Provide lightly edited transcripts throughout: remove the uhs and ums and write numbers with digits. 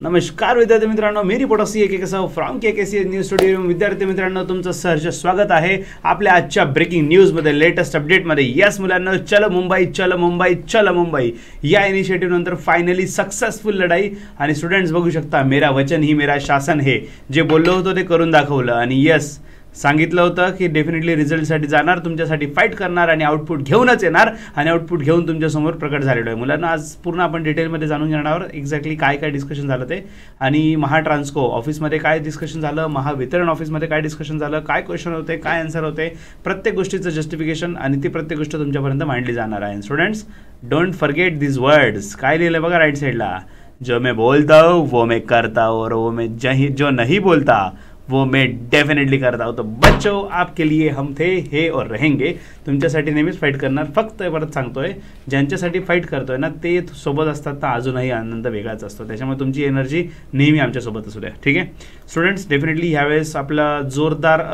नमस्कार विद्यार्थी मित्रांनो, मी reporter K K from K news studio. विद्यार्थी मित्रांनो, तुमचं सहर्ष स्वागत आहे आपल्या आजच्या ब्रेकिंग न्यूजमध्ये, लेटेस्ट अपडेटमध्ये. यस मुलांनो, चल मुंबई चल मुंबई चल मुंबई या इनिशिएटिव्ह नंतर फायनली सक्सेसफुल लढाई. आणि स्टुडंट्स बघू शकता, मेरा वचन ही मेरा शासन हे जे बोललो होतो ते करून दाखवलं. आणि यस, सांगितलं होतं की डेफिनेटली रिझल्टसाठी जाणार, तुमच्यासाठी फाईट करणार आणि आउटपुट घेऊनच येणार. आणि आउटपुट घेऊन तुमच्यासमोर प्रकट झालेलं आहे. मुलांना आज पूर्ण आपण डिटेलमध्ये जाणून घेणार आहोत एक्झॅक्टली काय काय डिस्कशन झालं ते, आणि महाट्रान्सको ऑफिसमध्ये काय डिस्कशन झालं, महावितरण ऑफिसमध्ये काय डिस्कशन झालं, काय क्वेश्चन होते, काय आन्सर होते, प्रत्येक गोष्टीचं जस्टिफिकेशन आणि ती प्रत्येक गोष्ट तुमच्यापर्यंत मांडली जाणार आहे. Students, don't forget this words. काय लिहिलं बघा राईट साईडला, जो मैं बोलता हूँ वो मैं करता हूँ और वो मैं जो नहीं बोलता वो मैं डेफिनेटली करता हूँ. तो बच्चों, आपके लिए हम थे, हे और रहेंगे. तुमच्यासाठी नेहमीच फाईट करणार. फक्त परत सांगतोय, ज्यांच्यासाठी फाईट करतोय ना ते सोबत असतात तर अजूनही आनंद वेगळाच असतो. त्याच्यामुळे तुमची एनर्जी नेहमी आमच्यासोबत असू द्या, ठीक आहे स्टुडंट्स. डेफिनेटली ह्यावेळेस आपला जोरदार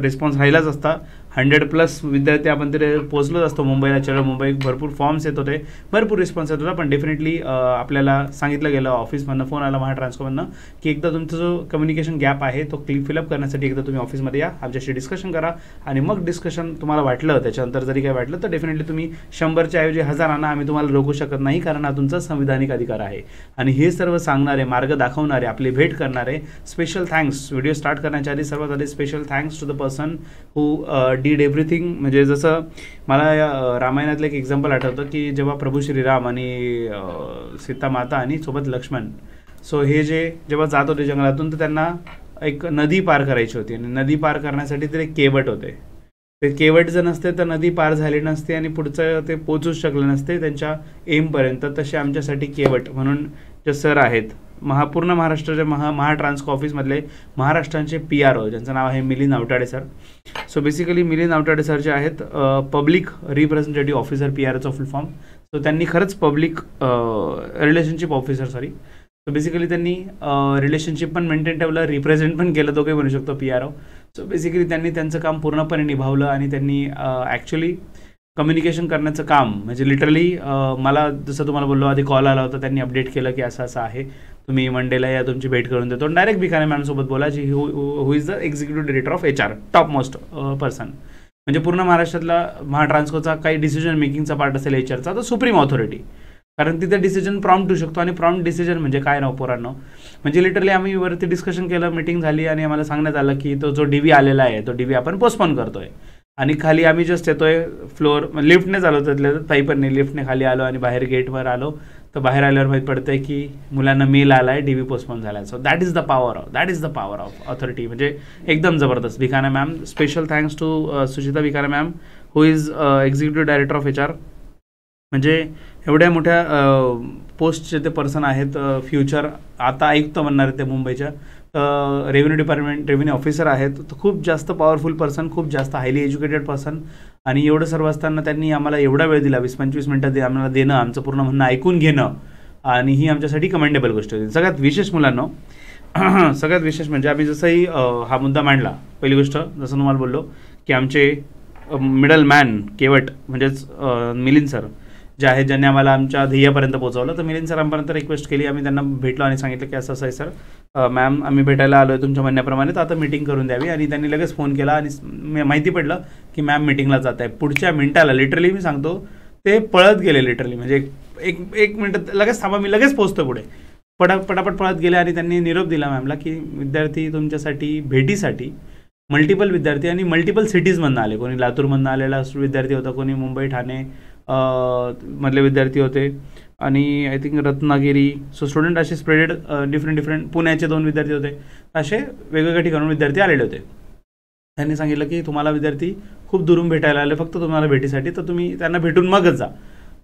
रिस्पॉन्स राहिलाच असता. 100+ विद्यार्थी आपण तिथे पोहोचलोच असतो मुंबईला. चलो मुंबई, भरपूर फॉर्म्स येत होते, भरपूर रिस्पॉन्स येत होता. पण डेफिनेटली आपल्याला सांगितलं गेलं, ऑफिसमधनं फोन आला महाट्रान्सकोमधनं की एकदा तुमचा जो कम्युनिकेशन गॅप आहे तो फिलअप करण्यासाठी एकदा तुम्ही ऑफिसमध्ये या, आमच्याशी डिस्कशन करा. आणि मग डिस्कशन तुम्हाला वाटलं, त्याच्यानंतर जरी काय वाटलं तर डेफिनेटली तुम्ही 100च्या ऐवजी 1000 आणा, आम्ही तुम्हाला रोखू शकत नाही, कारण हा तुमचा संविधानिक अधिकार आहे. आणि हे सर्व सांगणारे, मार्ग दाखवणारे, आपली भेट करणारे, स्पेशल थँक्स. व्हिडिओ स्टार्ट करण्याच्या आधी सर्वात आधी special thanks to the person who did everything. म्हणजे जसं मला रामायणातलं एक एक्झाम्पल आठवतं की जेव्हा प्रभू श्रीराम आणि सीता माता आणि सोबत लक्ष्मण, सो हे जेव्हा जात होते जंगलातून, तर त्यांना एक नदी पार करायची होती. आणि नदी पार करण्यासाठी ते केवट होते. ते केवट जर नसते तर नदी पार झाली नसते आणि पुढचं ते पोचूच शकले नसते त्यांच्या एमपर्यंत. तसे आमच्यासाठी केवट म्हणून जे सर आहेत, पूर्ण महाराष्ट्राच्या महाट्रान्सको ऑफिसमधले महाराष्ट्राचे PRO, ज्यांचं नाव आहे Milind Awtade sir. So basically Milind Awtade sir जे आहेत पब्लिक रिप्रेझेंटेटिव्ह ऑफिसर, PROचा फुल फॉर्म. सो त्यांनी खरंच public relationship officer, so basically त्यांनी रिलेशनशिप पण मेंटेन ठेवलं, रिप्रेझेंट पण केलं, तो काही म्हणू शकतो PRO. सो बेसिकली त्यांनी त्यांचं काम पूर्णपणे निभावलं. आणि त्यांनी ॲक्च्युली कम्युनिकेशन करण्याचं काम, म्हणजे लिटरली मला जसं तुम्हाला बोललो आधी कॉल आला होता, त्यांनी अपडेट केलं की असं असं आहे, तुम्ही मंडेला या, तुमची भेट करून देतो. डायरेक्ट भिकाणे मॅमसोबत बोला, जी who is the executive director of HR, top most person. म्हणजे पूर्ण महाराष्ट्रातला महाट्रान्सकोचा काही डिसिजन मेकिंगचा पार्ट असेल HRचा, तर सुप्रीम ऑथॉरिटी. कारण तिथे डिसिजन प्रॉम्प्ट होऊ शकतो. आणि प्रॉम्प्ट डिसिजन म्हणजे काय नाव पोरांनो, म्हणजे लिटरली आम्ही वरती डिस्कशन केलं, मीटिंग झाली आणि आम्हाला सांगण्यात आलं की तो जो DV आलेला आहे तो DV आपण पोस्टपोन करतोय. आणि खाली आम्ही जस्ट येतोय फ्लोअर, लिफ्टने चालवतो, त्यातल्या ताई पण नाही, लिफ्टने खाली आलो आणि बाहेर गेटवर आलो, तर बाहेर आल्यावर माहीत पडतंय की मुलांना मेल आला आहे, DV पोस्टपोन झाला आहे. So that is the power of authority. म्हणजे एकदम जबरदस्त. Bhikane ma'am, special thanks to Suchita Bhikane ma'am, who is executive director of HR. म्हणजे एवढ्या मोठ्या पोस्टचे ते पर्सन आहेत. फ्युचर आता आयुक्त बनणार आहेत ते मुंबईच्या. रेव्हेन्यू डिपार्टमेंट रेव्हेन्यू ऑफिसर आहेत. तर खूप जास्त पॉवरफुल पर्सन, खूप जास्त हायली एज्युकेटेड पर्सन. आणि एवढं सर्व असताना त्यांनी आम्हाला एवढा वेळ दिला, 20-25 मिनिटं आम्हाला देणं, आमचं पूर्ण म्हणणं ऐकून घेणं, आणि ही आमच्यासाठी कमेंडेबल गोष्ट होती. सगळ्यात विशेष मुलांनो, सगळ्यात विशेष म्हणजे आम्ही जसंही हा मुद्दा मांडला, पहिली गोष्ट जसं तुम्हाला बोललो की आमचे मिडल मॅन केवट म्हणजेच मिलिंद सर जे आहेत, ज्यांनी आम्हाला आमच्या ध्येयापर्यंत पोहोचवलं. तर मिलिंद सरांपर्यंत रिक्वेस्ट केली, आम्ही त्यांना भेटलो आणि सांगितलं की असं असं आहे सर, मॅम आम्ही भेटायला आलो आहे तुमच्या म्हणण्याप्रमाणे, तर आता मीटिंग करून द्यावी. आणि त्यांनी लगेच फोन केला आणि माहिती पडलं की मॅम मीटिंगला जात आहे. पुढच्या मिनिटाला लिटरली मी सांगतो ते पळत गेले, लिटरली म्हणजे एक मिनिट लगेच थांबा, मी लगेच पोहोचतो पुढे. पटापट पळत गेले आणि त्यांनी निरोप दिला मॅमला की विद्यार्थी तुमच्यासाठी भेटीसाठी मल्टिपल विद्यार्थी आणि मल्टिपल सिटीजमधनं आले. कोणी लातूरमधनं आलेला विद्यार्थी होता, कोणी मुंबई ठाणे मधले विद्यार्थी होते, आणि I think Ratnagiri. So student असे स्प्रेडेड डिफरंट. पुण्याचे 2 विद्यार्थी होते. असे वेगवेगळ्या ठिकाणून विद्यार्थी आलेले होते. त्यांनी सांगितलं की तुम्हाला विद्यार्थी खूप दुरून भेटायला आले फक्त तुम्हाला भेटीसाठी, तर तुम्ही त्यांना भेटून मगच जा.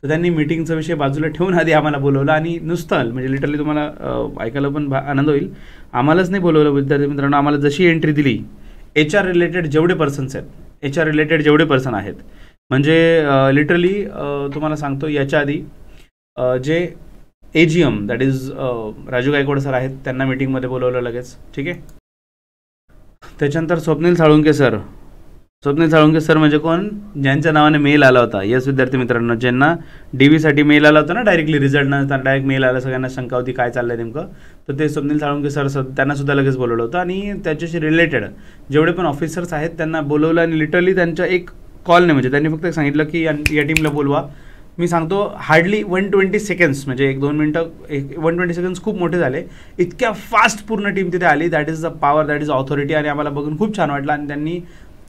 तर त्यांनी मीटिंगचा विषय बाजूला ठेवून आधी आम्हाला बोलवलं. आणि नुसतं म्हणजे लिटरली तुम्हाला ऐकायला पण आनंद होईल, आम्हालाच नाही बोलवलं विद्यार्थी मित्रांनो, आम्हाला जशी एंट्री दिली, HR रिलेटेड जेवढे पर्सन्स आहेत, HR रिलेटेड जेवढे पर्सन आहेत, म्हणजे लिटरली तुम्हाला सांगतो, याच्या आधी जे AGM that is Raju Gaikwad sir आहेत, त्यांना मीटिंगमध्ये बोलवलं लगेच, ठीक आहे. त्याच्यानंतर स्वप्नील साळुंके सर, स्वप्नील साळुंके सर म्हणजे कोण? ज्यांच्या नावाने मेल आला होता. यस विद्यार्थी मित्रांनो, ज्यांना DV मेल आला होता ना, डायरेक्टली रिझल्ट नंतर डायरेक्ट मेल आला, सगळ्यांना शंका होती काय चाललंय नेमकं, तर ते स्वप्नील साळुंके सर त्यांना सुद्धा लगेच बोलवलं होतं आणि त्याच्याशी रिलेटेड जेवढे पण ऑफिसर्स आहेत त्यांना बोलवलं आणि लिटरली त्यांच्या एक कॉलने, म्हणजे त्यांनी फक्त सांगितलं की या टीमला बोलवा. मी सांगतो हार्डली 120 सेकंड्स, म्हणजे 1-2 मिनटं, 120 सेकंड्स खूप मोठे झाले. इतक्या फास्ट पूर्ण टीम तिथे आली. That is the power, that is authority. आणि आम्हाला बघून खूप छान वाटलं आणि त्यांनी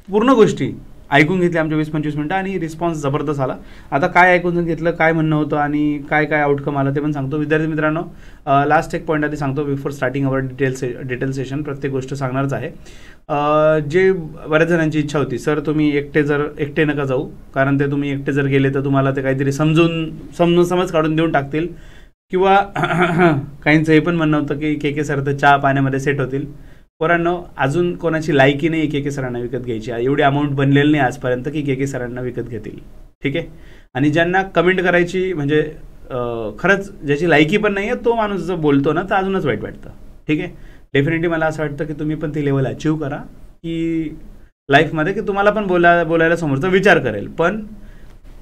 पूर्ण गोष्टी ऐकून घेतल्या आमच्या 20-25 मिनटं आणि रिस्पॉन्स जबरदस्त आला. आता काय ऐकून घेतलं, काय म्हणणं होतं आणि काय काय आउटकम आला ते पण सांगतो. विद्यार्थी मित्रांनो, लास्ट एक पॉईंट आधी सांगतो before starting our detail session. प्रत्येक गोष्ट सांगणारच आहे. जे बऱ्याच जणांची इच्छा होती, सर तुम्ही एकटे नका जाऊ, कारण ते तुम्ही एकटे जर गेले तर तुम्हाला ते काहीतरी समज काढून देऊन टाकतील, किंवा काहींचं हे पण म्हणणं होतं की के सर तर चहा पाण्यामध्ये सेट होतील. पोरांनो, अजून कोणाची लायकी नाही के सरांना विकत घ्यायची. एवढी अमाऊंट बनलेली नाही आजपर्यंत की के सरांना विकत घेतील. ठीक आहे. आणि ज्यांना कमेंट करायची, म्हणजे खरंच ज्याची लायकी पण नाही आहे तो माणूस जर बोलतो ना तर अजूनच वाईट वाटतं. ठीक आहे. डेफिनेटली मला असं वाटतं की तुम्ही पण ती लेवल अचीव्ह करा की लाईफमध्ये, की तुम्हाला पण बोलायला समोरचा विचार करेल. पण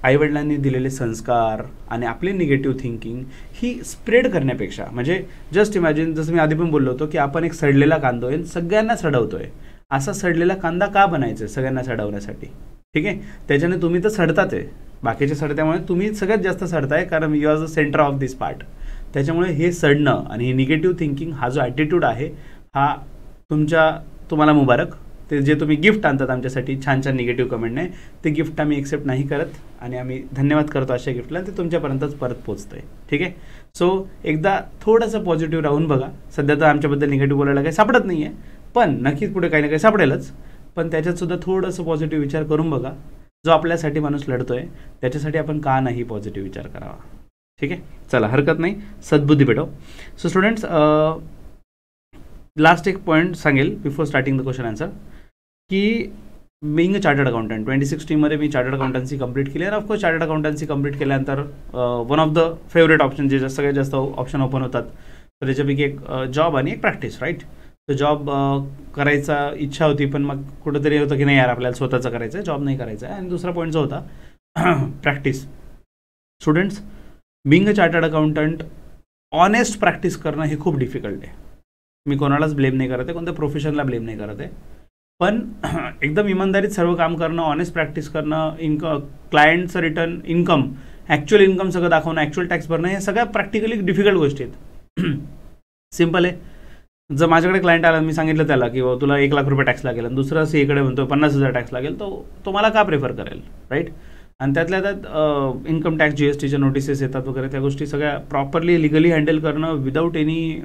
आईवडिलांनी दिलेले संस्कार आणि आपली निगेटिव्ह थिंकिंग ही स्प्रेड करण्यापेक्षा, म्हणजे जस्ट इमॅजिन, जसं मी आधी पण बोललो होतो की आपण एक सडलेला कांदा आहे, सगळ्यांना सडवतोय. असा सडलेला कांदा का बनायचा सगळ्यांना सडवण्यासाठी? ठीक आहे. त्याच्याने तुम्ही तर सडताच आहे, बाकीचे सडत्यामुळे तुम्ही सगळ्यात जास्त सडताय, कारण you are the centre of this part. त्याच्यामुळे हे सडणं आणि हे निगेटिव्ह थिंकिंग, हा जो ॲटिट्यूड आहे, हा तुम्हाला मुबारक. ते जे तुम्ही गिफ्ट आणतात आमच्यासाठी छान छान निगेटिव्ह कमेंटने, ते गिफ्ट आम्ही एक्सेप्ट नाही करत आणि आम्ही धन्यवाद करतो अशा गिफ्टला. ते तुमच्यापर्यंतच परत पोहोचतं आहे. ठीक आहे. सो एकदा थोडंसं पॉझिटिव्ह राहून बघा. सध्या तर आमच्याबद्दल निगेटिव्ह बोलायला काही सापडत नाही आहे, पण नक्कीच पुढे काही ना काही सापडेलच. पण त्याच्यातसुद्धा थोडंसं पॉझिटिव्ह विचार करून बघा. जो आपल्यासाठी माणूस लढतोय त्याच्यासाठी आपण का नाही पॉझिटिव्ह विचार करावा. ठीक आहे. चला, हरकत नाही, सद्बुद्धी भेटो. सो स्टुडंट्स, लास्ट एक पॉईंट सांगेल before starting the question answer, की बिईंग अ चार्टर्ड अकाउंटंट 2016 मध्ये मी चार्टर्ड अकाउंटन्सी कंप्लीट केली. आणि ऑफकोर्स चार्टर्ड अकाउंटन्सी कंप्लीट केल्यानंतर one of the favourite option, जे सगळ्यात जास्त ऑप्शन ओपन होतात, तर त्याच्यापैकी एक जॉब आणि एक प्रॅक्टिस. राईट. तर जॉब करायचा इच्छा होती, पण मग कुठंतरी होतं की नाही यार आपल्याला स्वतःचं करायचं आहे, जॉब नाही करायचा आहे. आणि दुसरा पॉईंट जो होता practice. Students, being a chartered accountant honest practice करणं हे खूप डिफिकल्ट आहे. मी कोणालाच ब्लेम नाही करत आहे, कोणत्या प्रोफेशनला ब्लेम नाही करत आहे, पण एकदम इमानदारीत सर्व काम करणं, ऑनेस्ट प्रॅक्टिस करणं, क्लायंटचं रिटर्न इन्कम, ॲक्च्युअल इन्कम सगळं दाखवणं, ॲक्च्युअल टॅक्स भरणं, हे सगळ्या प्रॅक्टिकली डिफिकल्ट गोष्टी आहेत. सिम्पल आहे. जर माझ्याकडे क्लायंट आला, मी सांगितलं त्याला की तुला 1 लाख रुपये टॅक्स लागेल आणि दुसरा सीएकडे म्हणतो 50,000 टॅक्स लागेल, तो मला का प्रेफर करेल? राईट. आणि त्यातल्या त्यात इन्कम टॅक्स, GSTच्या नोटिसेस येतात वगैरे, त्या गोष्टी सगळ्या प्रॉपरली लिगली हँडल करणं विदाऊट एनी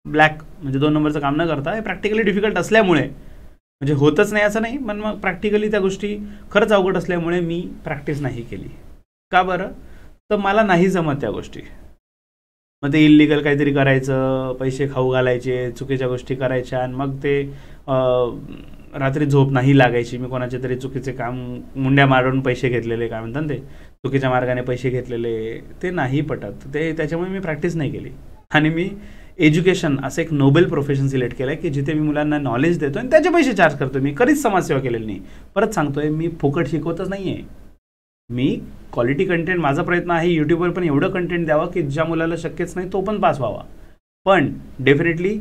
ब्लॅक, म्हणजे 2 नंबरचं काम न करता, हे प्रॅक्टिकली डिफिकल्ट असल्यामुळे, म्हणजे होतच नाही असं नाही, पण मग प्रॅक्टिकली त्या गोष्टी खरंच अवघड असल्यामुळे मी प्रॅक्टिस नाही केली. का बरं? तर मला नाही जमत त्या गोष्टी. मग ते इल्लिगल काहीतरी करायचं, पैसे खाऊ घालायचे, चुकीच्या गोष्टी करायच्या, आणि मग ते रात्री झोप नाही लागायची. मी कोणाचे तरी चुकीचे काम, मुंड्या मारून पैसे घेतलेले, काय म्हणतात ते, चुकीच्या मार्गाने पैसे घेतलेले, ते नाही पटत. त्याच्यामुळे मी प्रॅक्टिस नाही केली. आणि मी एज्युकेशन असं एक नोबेल प्रोफेशन सिलेक्ट केलं आहे की जिथे मी मुलांना नॉलेज देतो आणि त्याचे पैसे चार्ज करतो. मी कधीच समाजसेवा केलेली नाही. परत सांगतोय, मी फुकट शिकवतच नाही आहे. मी क्वालिटी कंटेंट, माझा प्रयत्न आहे यूट्यूबवर पण एवढं कंटेंट द्यावं की ज्या मुलाला शक्यच नाही तो पण पास व्हावा. पण डेफिनेटली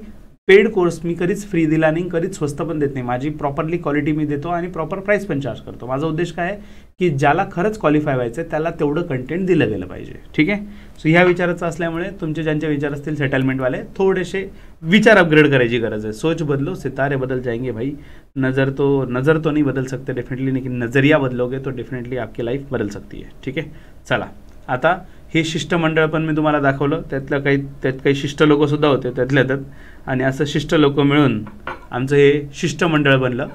पेड कोर्स मी कधीच फ्री दिला नाही, कधीच स्वस्त पण देत नाही. माझी प्रॉपरली क्वालिटी मी देतो आणि प्रॉपर प्राईस पण चार्ज करतो. माझा उद्देश काय आहे की ज्याला खरंच क्वालिफाय व्हायचं आहे त्याला तेवढं कंटेंट दिलं गेलं पाहिजे. ठीक आहे. सो ह्या विचाराचं असल्यामुळे तुमचे ज्यांचे विचार असतील सेटलमेंटवाले, थोडेसे विचार अपग्रेड करायची गरज आहे. सोच बदलो, सितारे बदल जाएंगे भाई. नज़र तो नहीं बदल सकते डेफिनेटली, लेकिन नज़रिया बदलोगे तो डेफिनेटली आपकी लाईफ बदल सकती है. ठीक आहे. चला, आता हे शिष्टमंडळ पण मी तुम्हाला दाखवलं. त्यात काही शिष्ट लोकंसुद्धा होते त्यातल्या त्यात, आणि असं शिष्ट लोक मिळून आमचं हे शिष्टमंडळ बनलं.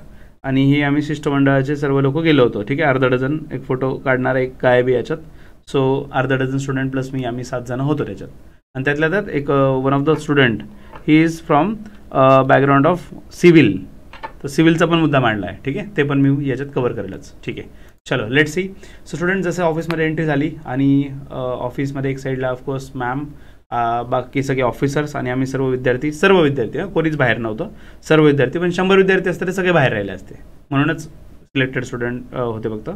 आणि हे आम्ही शिष्टमंडळाचे सर्व लोक गेलो होतो. ठीक आहे. अर्धा डझन, एक फोटो काढणारा एक गायबी याच्यात. सो अर्धा डझन स्टुडंट प्लस मी, आम्ही 7 जण होतो त्याच्यात. आणि त्यातल्या त्यात एक one of the student, he is from background of civil, तर सिव्हिलचा पण मुद्दा मांडला आहे. ठीक आहे. ते पण मी याच्यात कव्हर करेलच. ठीक आहे. चलो, लेट सी. सो स्टुडंट, जसं ऑफिसमध्ये एंट्री झाली आणि ऑफिसमध्ये एक साईडला ऑफकोर्स मॅम, बाकी सगळे ऑफिसर्स आणि आम्ही सर्व विद्यार्थी, कोणीच बाहेर नव्हतं, सर्व विद्यार्थी. पण 100 विद्यार्थी असते ते सगळे बाहेर राहिले असते. म्हणूनच सिलेक्टेड स्टुडंट होते फक्त.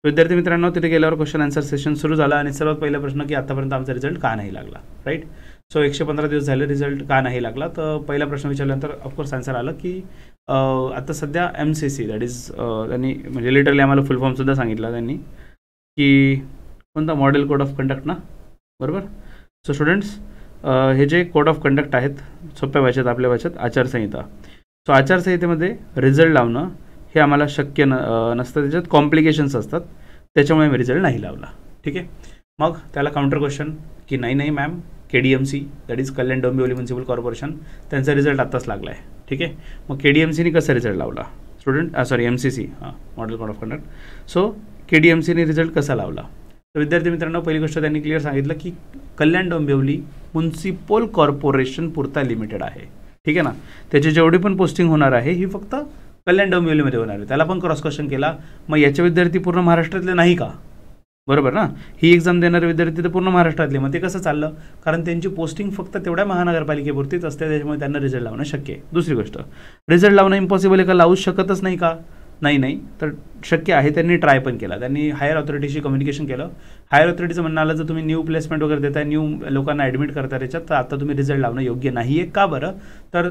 विद्यार्थी मित्रांनो, तिथे गेल्यावर क्वेश्चन आन्सर सेशन सुरू झाला आणि सर्वात पहिला प्रश्न की आतापर्यंत आमचा रिझल्ट का नाही लागला, राईट. सो 115 दिवस झाले रिझल्ट का नाही लागला. तर पहिला प्रश्न विचारल्यानंतर ऑफकोर्स आन्सर आलं की आता सध्या MCC दॅट इज त्यांनी म्हणजे लिटरली आम्हाला फुल फॉर्मसुद्धा सांगितला त्यांनी की कोणता मॉडेल कोड ऑफ कंडक्ट ना, बरोबर. सो स्टुडंट्स, हे जे कोड ऑफ कंडक्ट आहेत सोप्या भाषेत आपल्या भाषेत आचारसंहिता. सो आचारसंहितेमध्ये रिझल्ट लावणं हे आम्हाला शक्य नसतं, त्याच्यात कॉम्प्लिकेशन्स असतात, त्याच्यामुळे मी रिझल्ट नाही लावला. ठीक आहे. मग त्याला काउंटर क्वेश्चन की नाही ma'am, KDMC that is Kalyan Dombivli municipal corporation, त्यांचा रिझल्ट आत्ताच लागला आहे. ठीक आहे. मग KDMCने कसा रिझल्ट लावला student, sorry MCC, model code of conduct. So KDMCने रिझल्ट कसा लावला. तर विद्यार्थी मित्रांनो, पहिली गोष्ट त्यांनी क्लिअर सांगितलं की कल्याण डोंबिवली म्युन्सिपल कॉर्पोरेशन पुरता लिमिटेड आहे. ठीक आहे ना. त्याची जेवढी पण पोस्टिंग होणार आहे ही फक्त कल्याण डोंबिवलीमध्ये होणार आहे. त्याला पण क्रॉस क्वेश्चन केला, मग याचे विद्यार्थी पूर्ण महाराष्ट्रातले नाही का, बरोबर ना. ही एक्झाम देणारे विद्यार्थी तर पूर्ण महाराष्ट्रातले, मग ते कसं चाललं, कारण त्यांची पोस्टिंग फक्त तेवढ्या महानगरपालिकेपुरतीच असते, त्याच्यामुळे त्यांना रिझल्ट लावणं शक्य आहे. दुसरी गोष्ट, रिझल्ट लावणं इम्पॉसिबल आहे का, लावूच शकतच नाही का, नाही तर शक्य आहे. त्यांनी ट्राय पण केला, त्यांनी हायर ऑथॉरिटीशी कम्युनिकेशन केलं. हायर ऑथॉरिटीचं म्हणणं आलं, जर तुम्ही न्यू प्लेसमेंट वगैरे देताय, न्यू लोकांना ॲडमिट करता त्याच्यात, तर आता तुम्ही रिझल्ट लावणं योग्य नाही आहे. का बरं, तर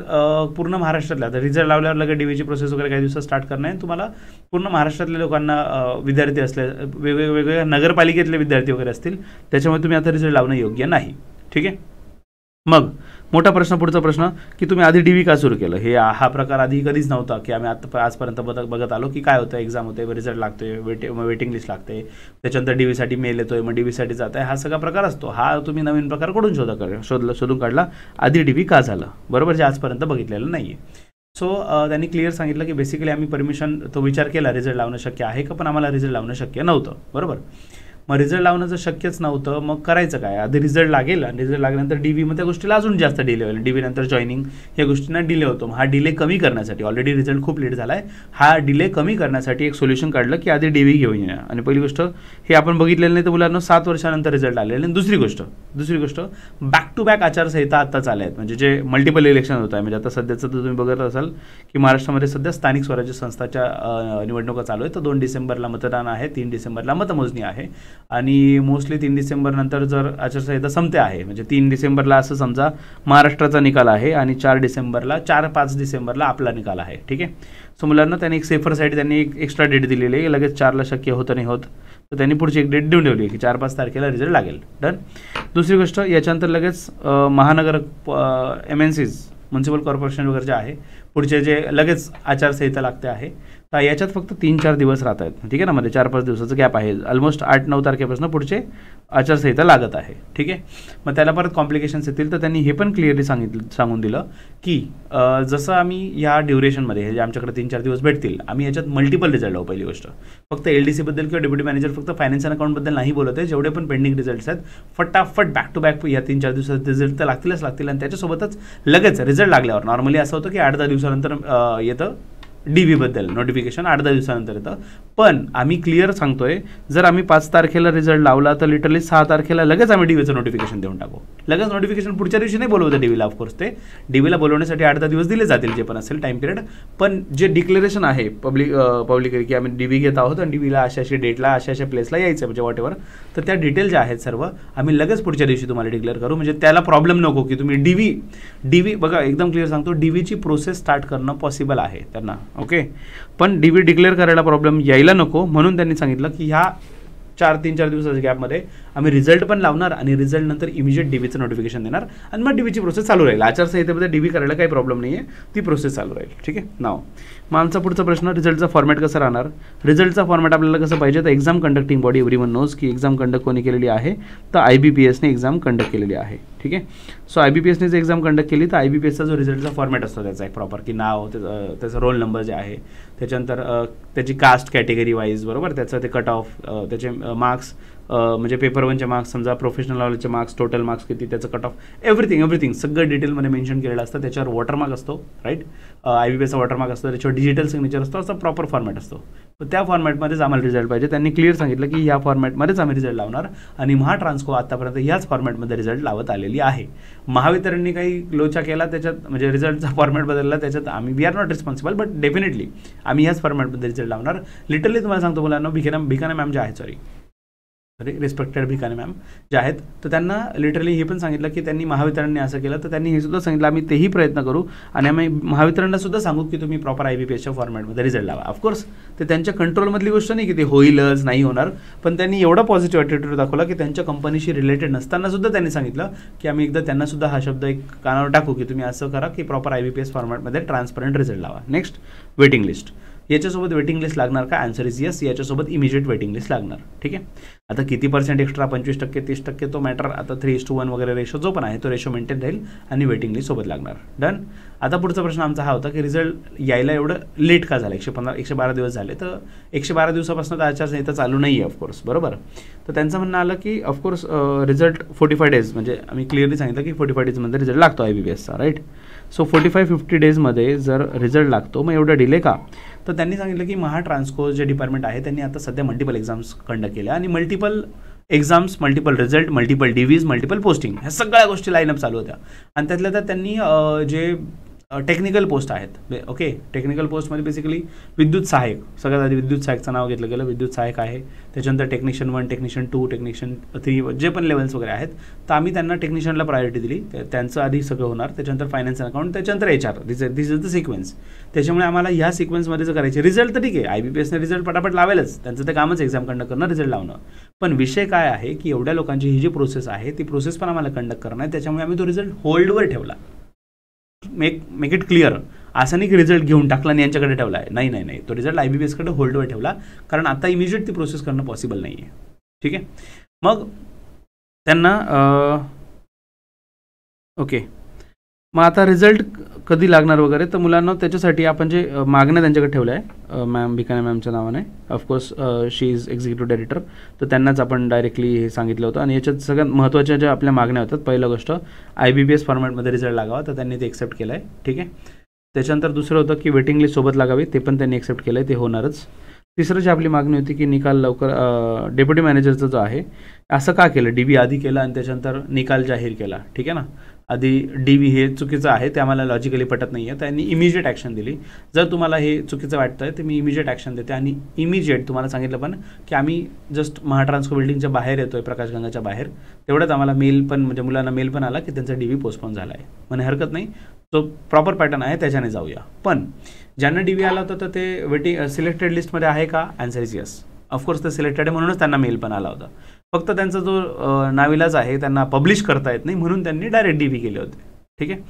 पूर्ण महाराष्ट्रातल्या, तर रिझल्ट लावल्यावर लगेच DVची प्रोसेस वगैरे काही दिवसात स्टार्ट करणं आहे. तुम्हाला पूर्ण महाराष्ट्रातल्या लोकांना विद्यार्थी असले, वेगवेगळ्या नगरपालिकेतले विद्यार्थी वगैरे असतील, त्याच्यामुळे तुम्ही आता रिझल्ट लावणं योग्य नाही. ठीक आहे. मग मोठा प्रश्न, पुढचा प्रश्न की तुम्ही आधी DV का सुरू केलं. हा प्रकार आधी कधीच नव्हता की आम्ही आजपर्यंत बघत आलो की काय होतं, एक्झाम होते, रिझल्ट लागतोय, वेटिंग लिस्ट लागते, त्याच्यानंतर DVसाठी मेल येतोय, मग DVसाठी जात आहे, हा सगळा प्रकार असतो. हा तुम्ही नवीन प्रकार कुठून शोधून काढला, आधी DV का झालं, बरोबर, जे आजपर्यंत बघितलेलं नाही आहे. सो त्यांनी क्लिअर सांगितलं की बेसिकली आम्ही परमिशन तो विचार केला, रिझल्ट लावणं शक्य आहे का, पण आम्हाला रिझल्ट लावणं शक्य नव्हतं, बरोबर. मग रिझल्ट लावणं जर शक्यच नव्हतं, मग करायचं काय, आधी रिझल्ट लागेल आणि रिझल्ट लागल्यानंतर DV, मग त्या गोष्टीला अजून जास्त डिले होईल. DV नंतर जॉईनिंग, या गोष्टींना डिले होतो. हा डिले कमी करण्यासाठी, ऑलरेडी रिझल्ट खूप लेट झाला आहे, हा डिले कमी करण्यासाठी एक सोल्युशन काढलं की आधी DV घेऊन या. आणि पहिली गोष्ट हे आपण बघितलेलं नाही, तर मुलांना 7 वर्षानंतर रिझल्ट आलेले. आणि दुसरी गोष्ट बॅक टू बॅक आचारसंहिता आता चालू आहेत, म्हणजे जे मल्टिपल इलेक्शन होत आहे. म्हणजे आता सध्याचं तर तुम्ही बघत असाल की महाराष्ट्रामध्ये सध्या स्थानिक स्वराज्य संस्थाच्या निवडणुका चालू आहेत. तर 2 डिसेंबरला मतदान आहे, 3 डिसेंबरला मतमोजणी आहे. आणि मोस्टली 3 डिसेंबर नंतर जर आचारसंहिता संपते आहे, म्हणजे 3 डिसेंबरला असं समजा महाराष्ट्राचा निकाल आहे आणि 4-5 डिसेंबरला आपला निकाल आहे. ठीक आहे. सो मुलांना त्यांनी एक सेफर साईड, त्यांनी एक एक्स्ट्रा डेट दिलेली आहे, लगेच 4ला शक्य होतं नाही होत, तर त्यांनी पुढची एक डेट देऊन ठेवली की 4-5 तारखेला रिझल्ट लागेल. डन. दुसरी गोष्ट, याच्यानंतर लगेच महानगर MNCs म्युन्सिपल कॉर्पोरेशन वगैरे जे आहे, पुढचे जे लगेच आचारसंहिता लागते आहे, तर याच्यात फक्त 3-4 दिवस राहत आहेत. ठीक आहे ना, मध्ये 4-5 दिवसाचं गॅप आहे. ऑलमोस्ट 8-9 तारखेपासून पुढचे आचारसंहिता लागत आहे. ठीक आहे. मग त्याला परत कॉम्प्लिकेशन्स येतील, तर त्यांनी हे पण क्लिअरली सांगून दिलं की जसं आम्ही या ड्युरेशनमध्ये, हे जे आमच्याकडे 3-4 दिवस भेटतील, आम्ही याच्यात मल्टिपल रिझल्ट लावू. पहिली गोष्ट, फक्त LDCबद्दल किंवा डेप्युटी मॅनेजर फक्त फायनान्स अँड अकाउंटबद्दल नाही बोलत आहे, जेवढे पण पेंडिंग रिझल्ट्स आहेत फटाफट बॅक टू बॅक या 3-4 दिवसात रिझल्ट तर लागतीलच आणि त्याच्यासोबतच लगेच रिझल्ट लागल्यावर, नॉर्मली असं होतं की 8-10 दिवसानंतर येतं DVबद्दल नोटिफिकेशन, 8-10 दिवसानंतर येतं. पण आम्ही क्लिअर सांगतोय, जर आम्ही 5 तारखेला रिझल्ट लावला तर लिटरली 6 तारखेला लगेच आम्ही DVचं नोटिफिकेशन देऊन टाकू. लगेच नोटिफिकेशन पुढच्या दिवशी नाही बोलवतं DVला. ऑफकोर्स ते DVला बोलवण्यासाठी 8-10 दिवस दिले जातील, जे पण असेल टाइम पिरियड. पण जे डिक्लेरेशन आहे पब्लिक की आम्ही DV घेत आहोत आणि DVला अशा डेटला अशा प्लेसला यायचं, म्हणजे वॉट एव्हर, तर त्या डिटेल ज्या आहेत सर्व आम्ही लगेच पुढच्या दिवशी तुम्हाला डिक्लेअर करू. म्हणजे त्याला प्रॉब्लेम नको की तुम्ही DV बघा, एकदम क्लिअर सांगतो, DVची प्रोसेस स्टार्ट करणं पॉसिबल आहे त्यांना. ओके. पण DV डिक्लेअर करायला प्रॉब्लेम यायला नको, म्हणून त्यांनी सांगितलं की ह्या 3-4 दिवसाच्या गॅपमध्ये आम्ही रिझल्ट पण लावणार आणि रिझल्ट नंतर इमिजिएट DVचं नोटिफिकेशन देणार आणि मग DVची प्रोसेस चालू राहील. आचारसंहितेमध्ये DV करायला काही प्रॉब्लेम नाही आहे, ती प्रोसेस चालू राहील. ठीक आहे. नाव मग आमचा पुढचा प्रश्न, रिझल्टचा फॉर्मॅट कसा राहणार. रिझल्टचा फॉर्मॅट आपल्याला कसं पाहिजे, तर exam conducting body everyone knows की एक्झाम कंडक्ट कोणी केलेली आहे, तर IBPSने एक्झाम कंडक्ट केलेली आहे. ठीक आहे. सो IBPSने जर एक्झाम कंडक्ट केली तर IBPSचा जो रिझल्टचा फॉर्मॅट असतो त्याचा एक प्रॉपर, की नाव, त्याचा रोल नंबर जे आहे, त्याच्यानंतर त्याची कास्ट कॅटेगरी वाईज, बरोबर, त्याचं ते कट ऑफ, त्याचे मार्क्स, म्हणजे पेपर 1चे मार्क्स समजा, प्रोफेशनल लेवलचे मार्क्स, टोटल मार्क्स किती, त्याचं कट ऑफ, एव्हरीथिंग सगळं डिटेलमध्ये मेन्शन केलेलं असतं. त्याच्यावर वॉटरमार्क असतो, राईट, IBPSचा वॉटरमार्क असतो, त्याच्यावर डिजिटल सिग्नेचर असतो, असा प्रॉपर फॉर्मॅट असतो. तर त्या फॉर्मॅटमध्येच आम्हाला रिझल्ट पाहिजे. त्यांनी क्लिअर सांगितलं की ह्या फॉर्मॅटमध्येच आम्ही रिझल्ट लावणार आणि महाट्रान्सको आतापर्यंत ह्याच फॉर्मॅटमध्ये रिझल्ट लावत आलेली आहे. महावितरणने काही लोचा केला त्याच्यात, म्हणजे रिझल्टचा फॉर्मॅट बदलला त्याच्यात, आम्ही we are not responsible, but definitely आम्ही ह्याच फॉर्मॅटमध्ये रिझल्ट लावणार. लिटरली तुम्हाला सांगतो मुलांना, भिकाना मॅम जे आहेत, सॉरी रिस्पेक्टेड भिकाने मॅम जे आहेत, तर त्यांना लिटरली हे पण सांगितलं की त्यांनी महावितरणने असं केलं, तर त्यांनी हे सुद्धा सांगितलं आम्ही तेही प्रयत्न करू आणि आम्ही महावितरणला सुद्धा सांगू की तुम्ही प्रॉपर IBPSच्या फॉर्मॅटमध्ये रिझल्ट लावा. ऑफकोर्स ते त्यांच्या कंट्रोलमधली गोष्ट नाही की ते होईलच, नाही होणार, पण त्यांनी एवढा पॉझिटिव्ह ॲटिट्यूड दाखवला की त्यांच्या कंपनीशी रिलेटेड नसताना सुद्धा त्यांनी सांगितलं की आम्ही एकदा त्यांना सुद्धा हा शब्द एक कानावर टाकू की तुम्ही असं करा की प्रॉपर IBPS फॉर्मॅटमध्ये ट्रान्सपरंट रिझल्ट लावा. Next, waiting list. याच्यासोबत वेटिंग लिस्ट लागणार का? Answer is yes. याच्यासोबत इमिजिएट वेटिंग लिस्ट लागणार. ठीक आहे. आता किती % एक्स्ट्रा, 25%, 30% तो मॅटर, आता 3:1 वगैरे रेशो जो पण आहे तो रेशो मेंटेन राहील आणि वेटिंग लिस्ट सोबत लागणार. डन. आता पुढचा प्रश्न आमचा हा होता की रिझल्ट यायला एवढं लेट का झालं? 112 दिवस झाले, तर 112 दिवसापासून तर आचारसंहिता चालू नाही आहे ऑफकोर्स, बरोबर. तर त्यांचं म्हणणं आलं की ऑफकोर्स रिझल्ट 45 डेज, म्हणजे आम्ही क्लिअरली सांगितलं की 45 डेजमध्ये रिझल्ट लागतो IBPSचा, राईट. सो 45-50 डेजमध्ये जर रिझल्ट लागतो, मग एवढा डिले का? तर त्यांनी सांगितलं की महाट्रान्सको जे डिपार्टमेंट आहे त्यांनी आता सध्या मल्टिपल एक्झाम्स कंडक्ट केल्या आणि multiple exams, multiple result, multiple DVs, multiple posting, ह्या सगळ्या गोष्टी लाईनअप चालू होत्या. आणि त्यातल्या त्यात त्यांनी जे टेक्निकल पोस्ट आहेत, ओके, टेक्निकल पोस्टमध्ये बेसिकली विद्युत सहायक, सगळ्यात आधी विद्युत सहायकचं नाव घेतलं गेलं, विद्युत सहायक आहे. त्याच्यानंतर टेक्निशियन 1, टेक्निशियन 2, टेक्निशियन 3, जे पण लेवल्स वगैरे आहेत, तर आम्ही त्यांना टेक्निशियनला प्रायोरिटी दिली. त्यांचं आधी सगळं होणार, त्याच्यानंतर फायनान्स अँड अकाउंट, त्याच्यानंतर HR. This is the sequence. त्याच्यामुळे आम्हाला ह्या सिक्वेन्समध्ये जर करायचे, रिझल्ट तर ठीक आहे, IBPSने रिझल्ट पटापट लावेलच, त्यांचं ते कामच एक्झाम कंडक्ट करणं, रिझल्ट लावणं. पण विषय काय आहे की एवढ्या लोकांची ही जी प्रोसेस आहे ती प्रोसेस पण आम्हाला कंडक्ट करणं आहे. त्याच्यामुळे आम्ही तो रिझल्ट होल्डवर ठेवला. Make it clear. असं नाही की रिझल्ट घेऊन टाकला आणि यांच्याकडे ठेवला आहे, नाही, तो रिझल्ट IBPSकडे होल्डवर ठेवला, कारण आता इमिजिएट ती प्रोसेस करणं पॉसिबल नाही आहे. ठीक आहे. मग त्यांना ओके, मग आता रिझल्ट कधी लागणार वगैरे, तर मुलांना त्याच्यासाठी आपण जे मागण्या त्यांच्याकडे ठेवल्या आहे मॅम भिकाने मॅमच्या नावाने, of course she is executive director, तर त्यांनाच आपण डायरेक्टली हे सांगितलं होतं. आणि याच्यात सगळ्यात महत्त्वाच्या ज्या आपल्या मागण्या होतात, पहिलं गोष्ट IBPS फॉर्मॅटमध्ये रिझल्ट लागावा, तर त्यांनी ते एक्सेप्ट केलं आहे. ठीक आहे. त्याच्यानंतर दुसरं होतं की वेटिंग लिस्ट सोबत लागावी, ते पण त्यांनी एक्सेप्ट केलं आहे, ते होणारच. तिसरं जी आपली मागणी होती की निकाल लवकर, डेप्युटी मॅनेजरचं जो आहे, असं का केलं? DB आधी केलं आणि त्याच्यानंतर निकाल जाहीर केला. ठीक आहे ना. आधी DB हे चुकीचं आहे, ते आम्हाला लॉजिकली पटत नाही आहे, त्यांनी इमिजिएट ॲक्शन दिली. जर तुम्हाला हे चुकीचं वाटतं आहे तर मी इमिजिएट ॲक्शन देते. आणि इमिजिएट तुम्हाला सांगितलं पण की आम्ही जस्ट महाट्रान्सको बिल्डिंगच्या बाहेर येतो आहे, प्रकाशगंगाच्या बाहेर, तेवढ्याच आम्हाला मेल पण, म्हणजे मुलांना मेल पण आला की त्यांचा DB पोस्टपोन झाला आहे. म्हणे हरकत नाही, तो प्रॉपर पॅटर्न आहे, त्याच्याने जाऊया. पण ज्यांना DB आला होता तर ते वेटिंग सिलेक्टेड लिस्टमध्ये आहे का? Answer is yes. ऑफकोर्स ते सिलेक्टेड आहे, म्हणूनच त्यांना मेल पण आला होता. फक्त त्यांचा जो नाविलाज आहे, त्यांना पब्लिश करता येत नाही, म्हणून त्यांनी डायरेक्ट DB केले होते. ठीक आहे.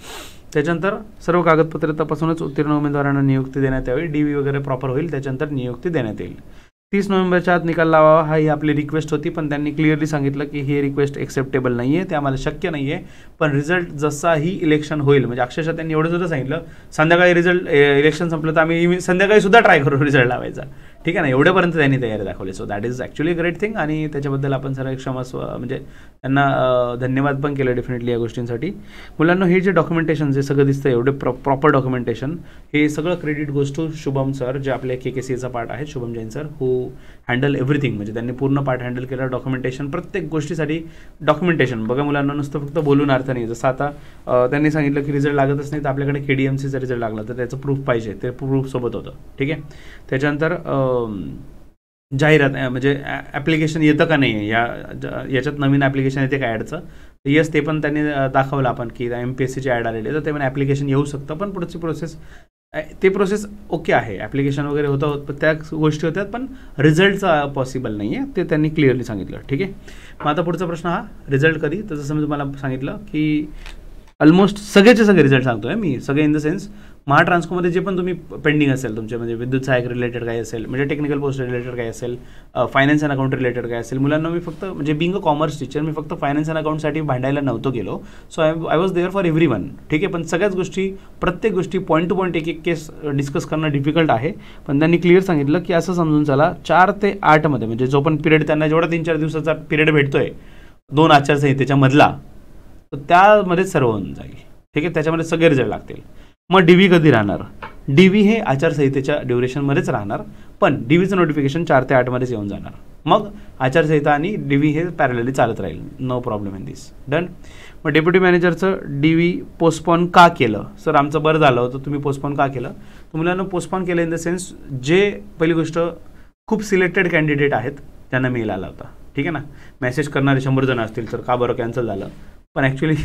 त्याच्यानंतर सर्व कागदपत्रे तपासूनच उत्तीर्ण उमेदवारांना नियुक्ती देण्यात यावी, DB वगैरे प्रॉपर होईल, त्याच्यानंतर नियुक्ती देण्यात येईल. 30 नोव्हेंबरच्या आत निकाल लावावा, हा ही आपली रिक्वेस्ट होती, पण त्यांनी क्लिअरली सांगितलं की ही रिक्वेस्ट एक्सेप्टेबल नाही आहे, ते आम्हाला शक्य नाही आहे. पण रिझल्ट जसाही इलेक्शन होईल, म्हणजे अक्षरशः त्यांनी एवढं सुद्धा सांगितलं, संध्याकाळी रिझल्ट, इलेक्शन संपलं तर आम्ही संध्याकाळी सुद्धा ट्राय करू रिझल्ट लावायचा. ठीक आहे ना. एवढ्यापर्यंत त्यांनी तयारी दाखवली. So that is actually great thing, आणि त्याच्याबद्दल आपण सर्व क्षमस्व, म्हणजे त्यांना धन्यवाद पण केलं डेफिनेटली या गोष्टींसाठी. मुलांना हे जे डॉक्युमेंटेशन जे सगळं दिसतं, एवढे प्रॉपर डॉक्युमेंटेशन, हे सगळं credit goes to Shubham sir, जे आपले KKCAचा पार्ट आहे, Shubham Jain sir, who handle everything. म्हणजे त्यांनी पूर्ण पार्ट हँडल केला. डॉक्युमेंटेशन, प्रत्येक गोष्टीसाठी डॉक्युमेंटेशन. बघा मुलांना नुसतं फक्त बोलून अर्थ नाही. जसं आता त्यांनी सांगितलं की रिझल्ट लागतच नाही, तर आपल्याकडे KDMCचा रिझल्ट लागला तर त्याचं प्रूफ पाहिजे, ते प्रूफ सोबत होतं. ठीक आहे. त्याच्यानंतर जाहिरात, म्हणजे ॲप्लिकेशन येतं का नाही, याच्यात नवीन ॲप्लिकेशन येते का ॲडचं, येस, ते पण त्यांनी दाखवलं आपण की MPSCची ॲड आलेली आहे, तर ते पण ॲप्लिकेशन येऊ शकतं, पण पुढची प्रोसेस, ते प्रोसेस ओके आहे, ॲप्लिकेशन वगैरे होतं, त्या गोष्टी होत्यात, पण रिझल्टचा पॉसिबल नाही आहे, ते त्यांनी क्लिअरली सांगितलं. ठीक आहे. मग आता पुढचा प्रश्न हा, रिझल्ट कधी? तर जसं मी तुम्हाला सांगितलं की ऑलमोस्ट सगळेचे सगळे रिझल्ट सांगतो आहे मी, सगळे इन द सेन्स महाट्रान्सकोमध्ये जे पण तुम्ही पेंडिंग असेल तुमचे, म्हणजे विद्युत सहाय्यक रिलेटेड काय असेल, म्हणजे टेक्निकल पोस्ट रिलेटेड काय असेल, फायनान्स अँड अकाउंट रिलेटेड काय असेल, मुलांना मी फक्त म्हणजे बिंग अ कॉमर्स टीचर मी फक्त फायनान्स अँड अकाउंटसाठी भांडायला नव्हतो गेलो. So I was there for everyone. ठीक आहे, पण सगळ्याच गोष्टी, प्रत्येक गोष्टी पॉईंट टू पॉईंट एक एक केस डिस्कस करणं डिफिकल्ट आहे. पण त्यांनी क्लिअर सांगितलं की असं समजून चला 4 ते 8 मध्ये, म्हणजे जो पण पिरियड त्यांना जेवढा 3-4 दिवसाचा पिरियड भेटतोय 2 आचारसंहितेच्या मधला, तर त्यामध्ये सर्व होऊन जाईल. ठीक आहे, त्याच्यामध्ये सगळे रिझल्ट लागतील. मग डीव्ही कधी राहणार? डीव्ही हे आचारसंहितेच्या ड्युरेशनमध्येच राहणार, पण डीव्हीचं नोटिफिकेशन 4 ते 8 मध्येच येऊन जाणार. मग आचारसंहिता आणि डीव्ही हे पॅरलली चालत राहील. No problem in this. Done. मग डेप्युटी मॅनेजरचं डीव्ही पोस्टपोन का केलं? सर आमचं बरं झालं होतं, तुम्ही पोस्टपोन का केलं? तर मुलांना पोस्टपोन केलं इन द सेन्स, जे पहिली गोष्ट खूप सिलेक्टेड कॅन्डिडेट आहेत त्यांना मेल आला होता. ठीक आहे ना, मेसेज करणारे 100 जण असतील तर का बरं कॅन्सल झालं? पण ॲक्च्युली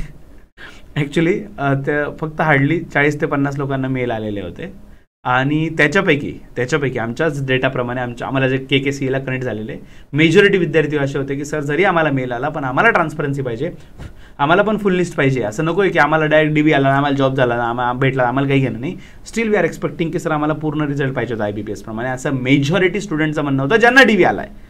त्या फक्त हार्डली 40 ते 50 लोकांना मेल आलेले होते. आणि त्याच्यापैकी आमच्याच डेटाप्रमाणे आम्हाला जे KKCA कनेक्ट झालेले मेजॉरिटी विद्यार्थी असे होते की सर जरी आम्हाला मेल आला पण आम्हाला ट्रान्सपरन्सी पाहिजे, आम्हाला पण फुल लिस्ट पाहिजे. असं नको आहे की आम्हाला डायरेक्ट डीबी आला, आम्हाला जॉब झाला, आम्हाला भेटला, आम्हाला काही घेणं नाही. स्टील वी आर एक्सपेक्टिंग की सर आम्हाला पूर्ण रिझल्ट पाहिजे होता IBPS प्रमाणे, असं मेजॉरिटी स्टुडंटचं म्हणणं होतं ज्यांना डीबी आला आहे.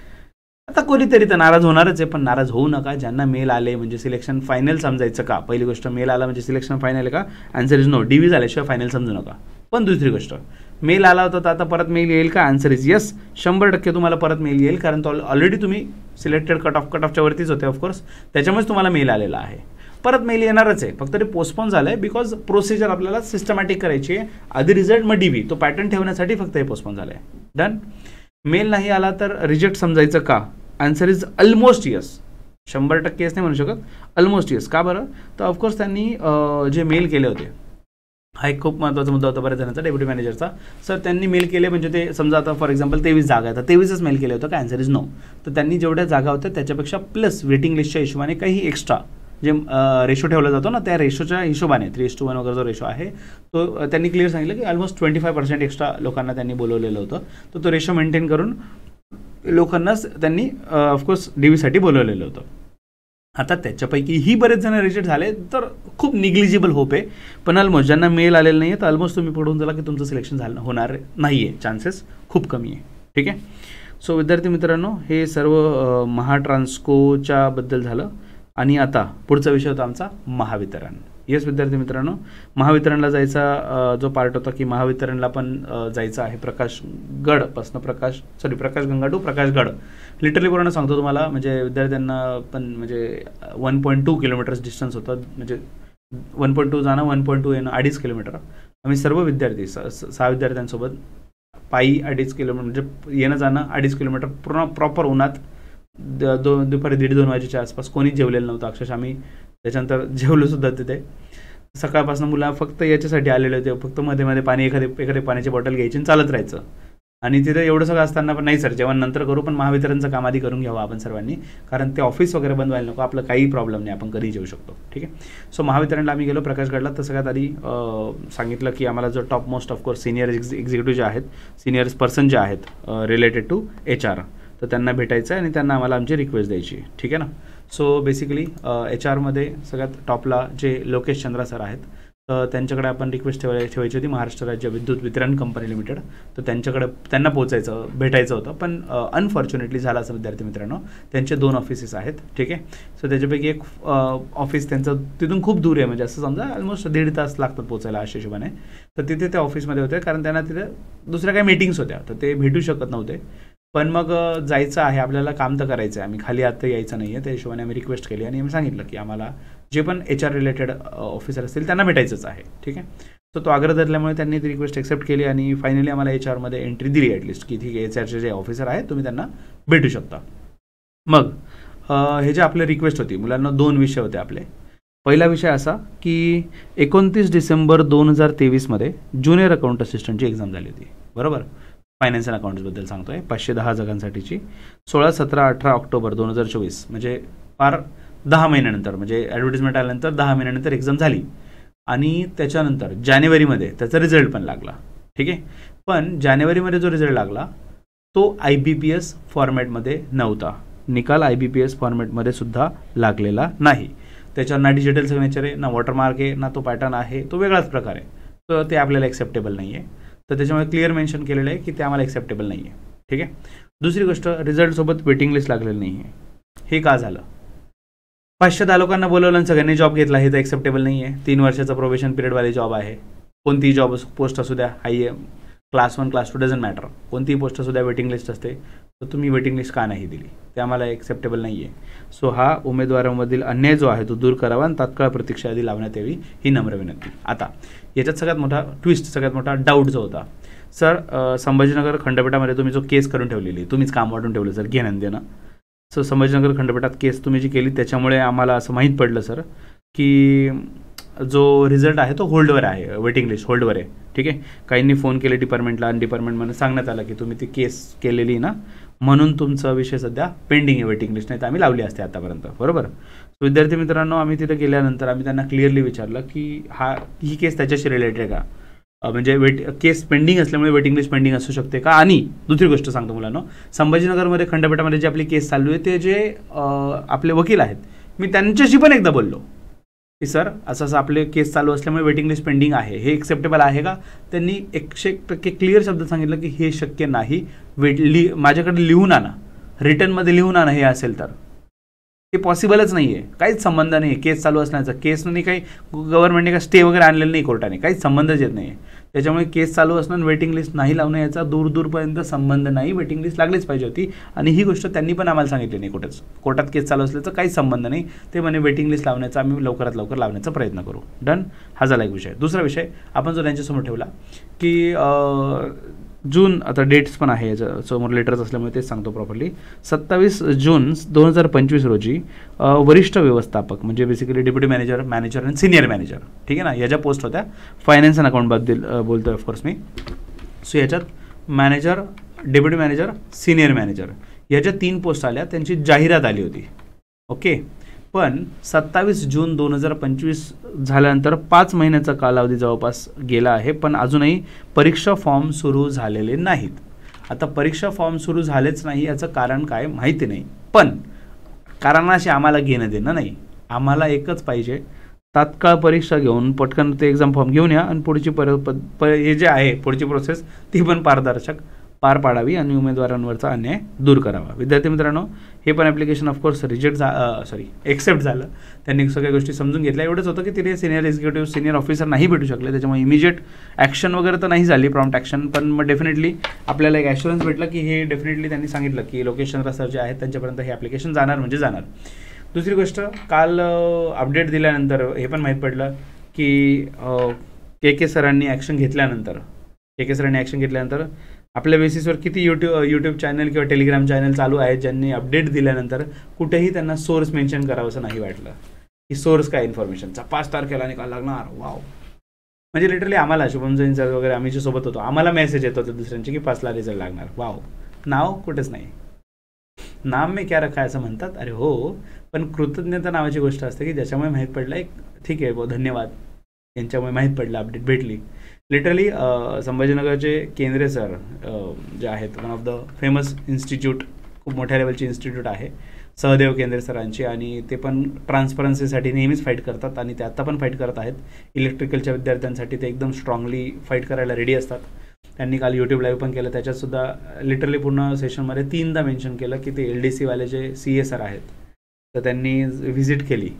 आता कोणीतरी तर नाराज होणारच आहे, पण नाराज होऊ नका. ज्यांना मेल आले म्हणजे सिलेक्शन फायनल समजायचं का? पहिली गोष्ट, मेल आला म्हणजे सिलेक्शन फायनल आहे का? Answer is no. डीव्ही झाल्याशिवाय फायनल समजू नका. पण दुसरी गोष्ट, मेल आला होता तर आता परत मेल येईल का? Answer is yes. 100% तुम्हाला परत मेल येईल, कारण तो ऑलरेडी तुम्ही सिलेक्टेड कट ऑफच्या वरतीच होते ऑफकोर्स, त्याच्यामुळेच तुम्हाला मेल आलेला आहे. परत मेल येणारच आहे, फक्त ते पोस्टपोन झालं आहे बिकॉज प्रोसिजर आपल्याला सिस्टमॅटिक करायची आहे. आधी रिझल्ट मग डीव्ही, तो पॅटर्न ठेवण्यासाठी फक्त हे पोस्टपोन झालं आहे. डन. मेल नाही आला तर रिजेक्ट समजायचं का? Answer is almost yes. 100% yes नाही म्हणू शकत, ऑलमोस्ट येस. का बरं? तर ऑफकोर्स त्यांनी जे मेल केले होते, हा एक खूप महत्त्वाचा मुद्दा होता बऱ्याच जणांचा, डेप्युटी मॅनेजरचा. सर त्यांनी मेल केले म्हणजे ते समजा आता फॉर एक्झाम्पल 23 जागा आहेत, 23च मेल केले होतं का? Answer is no. तर त्यांनी जेवढ्या जागा होत्या त्याच्यापेक्षा प्लस वेटिंग लिस्टच्या हिशोबाने काही एक्स्ट्रा जे रेशो ठेवला जातो ना, त्या रेशोच्या हिशोबाने 3:1 वगैरे जो रेशो आहे तो त्यांनी क्लिअर सांगितलं की ऑलमोस्ट 25% एक्स्ट्रा लोकांना त्यांनी बोलवलेलं होतं. तर तो रेशो मेंटेन करून लोकांनाच त्यांनी ऑफकोर्स डीव्हीसाठी बोलवलेलं होतं. आता त्याच्यापैकी ही बरेच जण रिजेक्ट झाले तर खूप निग्लिजिबल होप आहे, पण ऑलमोस्ट ज्यांना मेल आलेलं नाही आहे तर ऑलमोस्ट तुम्ही पडून झाला की तुमचं सिलेक्शन झालं होणार नाही आहे, चान्सेस खूप कमी आहे. ठीक आहे. सो विद्यार्थी मित्रांनो, हे सर्व महाट्रान्सकोच्या बद्दल झालं. आणि आता पुढचा विषय होता आमचा महावितरण. येस विद्यार्थी मित्रांनो, महावितरणला जायचा जो पार्ट होता की महावितरणला पण जायचं आहे प्रकाशगडपासून प्रकाश गंगा टू प्रकाशगड. लिटरली पूर्ण सांगतो तुम्हाला, म्हणजे विद्यार्थ्यांना पण म्हणजे 1.2 किलोमीटर्स डिस्टन्स होतं, म्हणजे 1.2 जाणं 1.2 येणं 2.5 किलोमीटर. आम्ही सर्व विद्यार्थी 6 विद्यार्थ्यांसोबत पायी 2.5 किलोमीटर, म्हणजे येणं जाणं 2.5 किलोमीटर पूर्ण प्रॉपर उन्हात दुपारी 1:30-2 वाजेच्या आसपास. कोणीच जेवलेलं नव्हतं अक्षरशः. आम्ही त्याच्यानंतर जेवलो सुद्धा तिथे. सकाळपासून मुलं फक्त याच्यासाठी आलेले होते, फक्त मध्ये मध्ये पाणी एखादी पाण्याची बॉटल घ्यायची आणि चालत राहायचं. आणि तिथे एवढं सगळं असताना पण नाही सर जेवण नंतर करू, पण महावितरणचं काम आधी करून घ्यावं आपण सर्वांनी, कारण ते ऑफिस वगैरे बंद व्हायला नको, आपलं काही प्रॉब्लेम नाही, आपण कधी जेवू शकतो. ठीक आहे. सो महावितरणला आम्ही गेलो प्रकाशगडला. तर सगळ्यात आधी सांगितलं की आम्हाला जो top most of course senior executive जे आहेत, सिनियर पर्सन जे आहेत रिलेटेड टू HR, तर त्यांना भेटायचं आहे आणि त्यांना आम्हाला आमची रिक्वेस्ट द्यायची. ठीक आहे ना. सो बेसिकली HR सगळ्यात टॉपला जे लोकेश चंद्रा सर आहेत, तर त्यांच्याकडे आपण रिक्वेस्ट ठेवायची होती, महाराष्ट्र राज्य विद्युत वितरण कंपनी लिमिटेड. तर त्यांना भेटायचं होतं, पण अनफॉर्च्युनेटली झालं असं विद्यार्थी मित्रांनो, त्यांचे 2 ऑफिसेस आहेत. ठीक आहे. सो त्याच्यापैकी एक ऑफिस त्यांचं तिथून खूप दूर आहे, म्हणजे असं समजा ऑलमोस्ट 1.5 तास लागतात पोचायला अशा हिशोबाने. तर तिथे ते ऑफिसमध्ये होते, कारण त्यांना तिथे दुसऱ्या काही मीटिंग्स होत्या, तर ते भेटू शकत नव्हते. पण मग जायचं आहे आपल्याला, काम तर करायचं आहे, आम्ही खाली आता यायचं नाही आहे, त्या हिशोबाने आम्ही रिक्वेस्ट केली आणि आम्ही सांगितलं की आम्हाला जे पण HR रिलेटेड ऑफिसर असतील त्यांना भेटायचंच आहे. ठीक आहे. सो तो आग्रह धरल्यामुळे त्यांनी ती रिक्वेस्ट एक्सेप्ट केली आणि फायनली आम्हाला HR एंट्री दिली ॲटलिस्ट, की ठीक आहे HRचे जे ऑफिसर आहेत तुम्ही त्यांना भेटू शकता. मग हे जे आपले रिक्वेस्ट होती, मुलांना 2 विषय होते आपले. पहिला विषय असा की 29 डिसेंबर 2023 ज्युनियर अकाउंट असिस्टंटची एक्झाम झाली होती, बरोबर. फायनान्स अँड अकाउंट्सबद्दल सांगतो आहे, 510 जागांसाठीची. 16, 17, 18 ऑक्टोबर 2024, म्हणजे फार 10 महिन्यानंतर, म्हणजे ॲडव्हर्टिजमेंट आल्यानंतर 10 महिन्यानंतर एक्झाम झाली. आणि त्याच्यानंतर जानेवारीमध्ये त्याचा रिझल्ट पण लागला. ठीक आहे. पण जानेवारीमध्ये जो रिझल्ट लागला तो IBPS फॉर्मॅटमध्ये नव्हता. निकाल IBPS फॉर्मॅटमध्ये सुद्धा लागलेला नाही. त्याच्यावर ना डिजिटल सिग्नेचर आहे, ना वॉटरमार्क आहे, ना तो पॅटर्न आहे, तो वेगळाच प्रकार आहे. तर ते आपल्याला एक्सेप्टेबल नाही आहे. तर त्याच्यामुळे क्लिअर मेन्शन केलेलं आहे की ते आम्हाला एक्सेप्टेबल नाही आहे. ठीक आहे. दुसरी गोष्ट, रिझल्टसोबत वेटिंग लिस्ट लागलेली नाही आहे. हे का झालं? 510 लोकांना बोलवलं आणि सगळ्यांनी जॉब घेतला, हे तर एक्सेप्टेबल नाही आहे. 3 वर्षाचा प्रोबेशन पिरियडवाली जॉब आहे. कोणतीही जॉब पोस्ट असू द्या, हाय क्लास 1 क्लास 2 डझंट मॅटर, कोणतीही पोस्ट असू द्या वेटिंग लिस्ट असते. तर तुम्ही वेटिंग लिस्ट का नाही दिली, ते आम्हाला एक्सेप्टेबल नाही आहे. सो हा उमेदवारांमधील अन्याय जो आहे तो दूर करावा आणि तात्काळ प्रतीक्षा यादी लावण्यात यावी, ही नम्र विनंती. आता याच्यात सगळ्यात मोठा ट्विस्ट, सगळ्यात मोठा डाऊट जो होता, सर संभाजीनगर खंडपीठामध्ये तुम्ही जो केस करून ठेवलेली, तुम्हीच काम वाटून ठेवलं सर, घेणं देणं. सो संभाजीनगर खंडपीठात केस तुम्ही जी केली त्याच्यामुळे आम्हाला असं माहीत पडलं सर की जो रिझल्ट आहे तो होल्डवर आहे, वेटिंग लिस्ट होल्डवर आहे. ठीक आहे. काहींनी फोन केले डिपार्टमेंटला आणि डिपार्टमेंटमध्ये सांगण्यात आलं की तुम्ही ती केस केलेली ना, म्हणून तुमचा विषय सध्या पेंडिंग आहे वेटिंग लिस्ट, नाही तर आम्ही लावली असते आतापर्यंत. बरोबर. विद्यार्थी मित्रांनो, आम्ही तिथे गेल्यानंतर आम्ही त्यांना क्लिअरली विचारलं की ही केस त्याच्याशी रिलेटेड आहे का, म्हणजे केस पेंडिंग असल्यामुळे वेटिंग लिस्ट पेंडिंग असू शकते का. आणि दुसरी गोष्ट सांगतो मुलांनो, संभाजीनगरमध्ये खंडपीठामध्ये जी आपली केस चालू आहे ते जे आपले वकील आहेत, मी त्यांच्याशी पण एकदा बोललो की सर असं असं आपले केस चालू असल्यामुळे वेटिंग लिस्ट पेंडिंग आहे, हे एक्सेप्टेबल आहे का. त्यांनी 100% क्लिअर शब्द सांगितलं की हे शक्य नाही, माझ्याकडे लिहून आणा, रिटर्नमध्ये लिहून आणा, हे असेल तर हे पॉसिबलच नाही आहे. काहीच संबंध नाही आहे केस चालू असण्याचा. केसने काही गव्हर्नमेंटने काही स्टे वगैरे आणलेलं नाही कोर्टाने, काहीच संबंधच येत नाही आहे. त्याच्यामुळे केस चालू असणं वेटिंग लिस्ट नाही लावणं याचा दूरपर्यंत संबंध नाही. वेटिंग लिस्ट लागलीच पाहिजे होती आणि ही गोष्ट त्यांनी पण आम्हाला सांगितली नाही कुठेच. कोर्टात केस चालू असल्याचा काहीच संबंध नाही. ते म्हणे वेटिंग लिस्ट लावण्याचा आम्ही लवकरात लवकर लावण्याचा प्रयत्न करू. डन. हा झाला एक विषय. दुसरा विषय आपण जो त्यांच्यासमोर ठेवला की जून, आता डेट्स पण आहे याच्या समोर लेटर्स असल्यामुळे तेच सांगतो प्रॉपरली. 27 जून 2025 रोजी वरिष्ठ व्यवस्थापक म्हणजे बेसिकली डेप्युटी मॅनेजर, मॅनेजर आणि सिनियर मॅनेजर, ठीक आहे ना, याच्या पोस्ट होत्या. फायनान्स अँड अकाउंटबद्दल बोलतोय ऑफकोर्स मी. सो याच्यात manager, deputy manager, senior manager याच्या 3 पोस्ट आल्या, त्यांची जाहिरात आली होती. ओके. पण 27 जून 2025 झाल्यानंतर 5 महिन्याचा कालावधी जवळपास गेला आहे, पण अजूनही परीक्षा फॉर्म सुरू झालेले नाहीत. आता परीक्षा फॉर्म सुरू झालेच नाही याचं कारण काय माहिती नाही, पण कारणाशी आम्हाला घेणं देणं नाही. आम्हाला एकच पाहिजे, तात्काळ परीक्षा घेऊन पटकन ते एक्झाम फॉर्म घेऊन या आणि पुढची हे जे आहे पुढची प्रोसेस ती पण पारदर्शक पार पाडावी आणि उमेदवारांवरचा अन्याय दूर करावा. विद्यार्थी मित्रांनो, हे पण ॲप्लिकेशन ऑफकोर्स एक्सेप्ट झालं. त्यांनी सगळ्या गोष्टी समजून घेतल्या. एवढंच होतं की तिथे सिनियर एक्झिक्युटिव्ह, सिनियर ऑफिसर नाही भेटू शकले, त्याच्यामुळे इमिजिएट ॲक्शन वगैरे तर नाही झाली, प्रॉम्प्ट ॲक्शन, पण मग डेफिनेटली आपल्याला एक ॲश्युरन्स भेटलं की हे डेफिनेटली त्यांनी सांगितलं की लोकेशन सर जे आहेत त्यांच्यापर्यंत हे ॲप्लिकेशन जाणार म्हणजे जाणार. दुसरी गोष्ट, काल अपडेट दिल्यानंतर हे पण माहीत पडलं की के सरांनी ॲक्शन घेतल्यानंतर आपल्या बेसिसवर किती यूट्यूब चॅनल किंवा टेलिग्राम चॅनल चालू आहेत ज्यांनी अपडेट दिल्यानंतर कुठेही त्यांना सोर्स मेन्शन करावं असं नाही वाटलं की सोर्स काय इन्फॉर्मेशनचा 5 तारखेला निकाल लागणार. वाव. म्हणजे लिटरली आम्हाला शुभम जैन सर वगैरे आम्ही जे सोबत होतो आम्हाला मेसेज येत होते दुसऱ्यांचे की 5 ला रिझल्ट लागणार. वाव. नाव कुठेच नाही. नाम में क्या रखा असं म्हणतात. अरे हो, पण कृतज्ञता नावाची गोष्ट असते की ज्याच्यामुळे माहीत पडलं, एक ठीक आहे धन्यवाद, यांच्यामुळे माहीत पडलं, अपडेट भेटली. लिटरली संभाजीनगरचे केंद्रे सर जे आहेत, one of the famous institute, खूप मोठ्या लेवलची इन्स्टिट्यूट आहे सहदेव केंद्रे सरांची, आणि ते पण ट्रान्सपरन्सीसाठी नेहमीच फाईट करतात आणि ते आत्ता पण फाईट करत आहेत. इलेक्ट्रिकलच्या विद्यार्थ्यांसाठी ते एकदम स्ट्रॉंगली फाईट करायला रेडी असतात. त्यांनी काल यूट्यूब लाईव्ह पण केलं, त्याच्यातसुद्धा लिटरली पूर्ण सेशनमध्ये 3दा मेन्शन केलं की ते LDCवाले जे CA सर आहेत तर त्यांनी व्हिजिट केली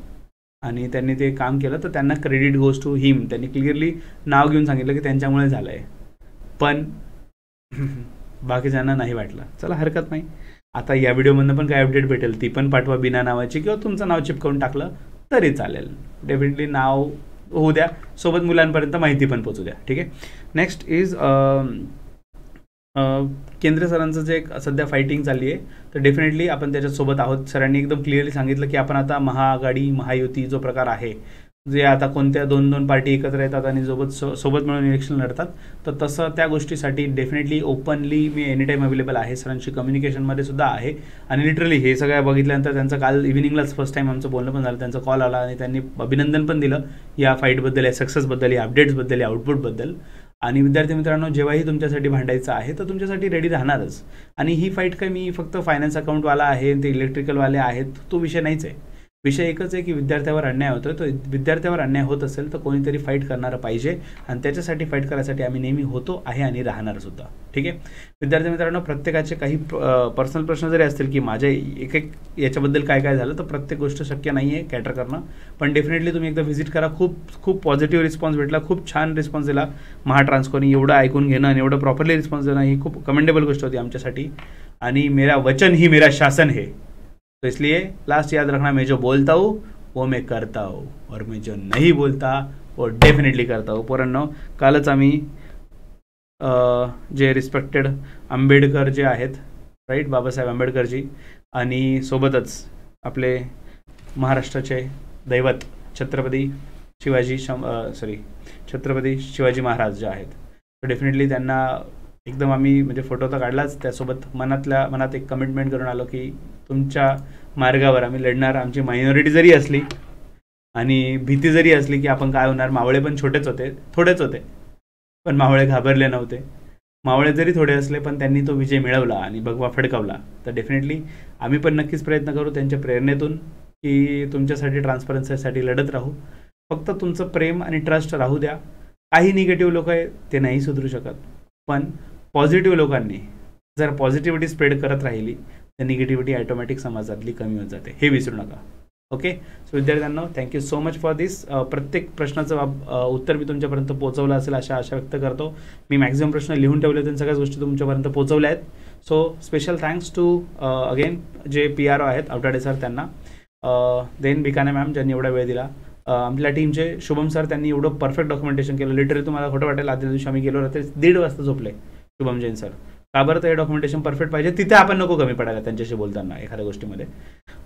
आणि त्यांनी ते काम केलं, तर त्यांना क्रेडिट गोज टू हिम. त्यांनी क्लिअरली नाव घेऊन सांगितलं की त्यांच्यामुळे झालं आहे, पण बाकीच्यांना नाही वाटलं. चला हरकत नाही. आता या व्हिडिओमधनं पण काय अपडेट भेटेल ती पण पाठवा बिना नावाची, किंवा तुमचं नाव चिपकवून टाकलं तरी चालेल. डेफिनेटली नाव होऊ द्या, सोबत मुलांपर्यंत माहिती पण पोचू द्या. ठीक आहे. नेक्स्ट इज केंद्र सरांचं जे सध्या फायटिंग चालली आहे, तर डेफिनेटली आपण त्याच्यासोबत आहोत. सरांनी एकदम क्लिअरली सांगितलं की आपण आता महाआघाडी, महायुती जो प्रकार आहे, जे आता कोणत्या 2-2 पार्टी एकत्र येतात आणि सोबत मिळून इलेक्शन लढतात, तर तसं त्या गोष्टीसाठी definitely openly me any time available आहे. सरांशी कम्युनिकेशनमध्ये सुद्धा आहे आणि लिटरली हे सगळ्या बघितल्यानंतर त्यांचं काल इव्हिनिंगलाच फर्स्ट टाईम आमचं बोलणं पण झालं. त्यांचा कॉल आला आणि त्यांनी अभिनंदन पण दिलं या फाईटबद्दल, या सक्सेसबद्दल, या अपडेट्सबद्दल, या आउटपुटबद्दल. आणि विद्यार्थी मित्रांनो, जेव्हाही तुमच्यासाठी भांडायचं आहे तर तुमच्यासाठी रेडी राहणारच. आणि ही फाईट काय मी फक्त फायनान्स अकाउंटवाला आहे, ते इलेक्ट्रिकलवाले आहेत तो विषय नाहीच आहे. विषय एकच आहे की विद्यार्थ्यावर अन्याय होतोय, तो विद्यार्थ्यावर अन्याय होत असेल तर कोणीतरी फाईट करणारं पाहिजे आणि त्याच्यासाठी फाईट करायसाठी आम्ही नेहमी होतो आहे आणि राहणार सुद्धा. ठीक आहे विद्यार्थी मित्रांनो, प्रत्येकाचे काही पर्सनल प्रश्न जरी असतील की माझ्या एक एक याच्याबद्दल काय काय झालं, तर प्रत्येक गोष्ट शक्य नाही आहे कॅटर करणं, पण डेफिनेटली तुम्ही एकदा व्हिजिट करा. खूप पॉझिटिव्ह रिस्पॉन्स भेटला, खूप छान रिस्पॉन्स दिला. महाट्रान्सकोनी एवढं ऐकून घेणं आणि एवढं प्रॉपरली रिस्पॉन्स देणं ही खूप कमेंडेबल गोष्ट होती आमच्यासाठी. आणि मेरा वचन ही मेरा शासन है, तो इसलिए लास्ट याद रखना, मैं जो बोलता हूँ वो मैं करता हूँ और मैं जो नहीं बोलता वो डेफिनेटली करता हूँ. पोरांनो, कालच आम्ही जे रिस्पेक्टेड आंबेडकर जे आहेत, राईट, बाबासाहेब आंबेडकरजी, आणि सोबतच आपले महाराष्ट्राचे दैवत छत्रपती शिवाजी महाराज जे आहेत, तर डेफिनेटली त्यांना एकदम आम्ही म्हणजे फोटो तर काढलाच, त्यासोबत मनात एक कमिटमेंट करून आलो की तुमच्या मार्गावर आम्ही लढणार. आमची मायनॉरिटी जरी असली आणि भीती जरी असली की आपण काय होणार, मावळे पण थोडेच होते, पण मावळे घाबरले नव्हते. मावळे जरी थोडे असले पण त्यांनी तो विजय मिळवला आणि भगवा फडकावला. तर डेफिनेटली आम्ही पण नक्कीच प्रयत्न करू त्यांच्या प्रेरणेतून की तुमच्यासाठी, ट्रान्सपरन्सीसाठी लढत राहू. फक्त तुमचं प्रेम आणि ट्रस्ट राहू द्या. काही निगेटिव्ह लोक आहे ते नाही सुधरू शकत, पण पॉझिटिव्ह लोकांनी जर पॉझिटिव्हिटी स्प्रेड करत राहिली तर निगेटिव्हिटी ऑटोमॅटिक समाजातली कमी होत जाते, हे विसरू नका. ओके, सो विद्यार्थ्यांनो, थँक्यू सो मच फॉर दिस. प्रत्येक प्रश्नाचं उत्तर मी तुमच्यापर्यंत पोहोचवलं असेल आशा व्यक्त करतो. मी मॅक्झिमम प्रश्न लिहून ठेवले होते, सगळ्याच गोष्टी तुमच्यापर्यंत पोहोचवल्या आहेत. So special thanks to again जे PRO आहेत आवटाडे सर, त्यांना, देन बिकाने मॅम ज्यांनी एवढा वेळ दिला, आपल्या टीमचे शुभम सर, त्यांनी एवढं परफेक्ट डॉक्युमेंटेशन केलं. लिटरली तुम्हाला खोटं वाटेल, आदल्या दिवशी आम्ही गेलो रात्री 1:30 वाजता झोपले शुभम जैन सर. का बरं, तर हे डॉक्युमेंटेशन परफेक्ट पाहिजे, तिथे आपण नको कमी पडायला त्यांच्याशी बोलताना एखाद्या गोष्टीमध्ये.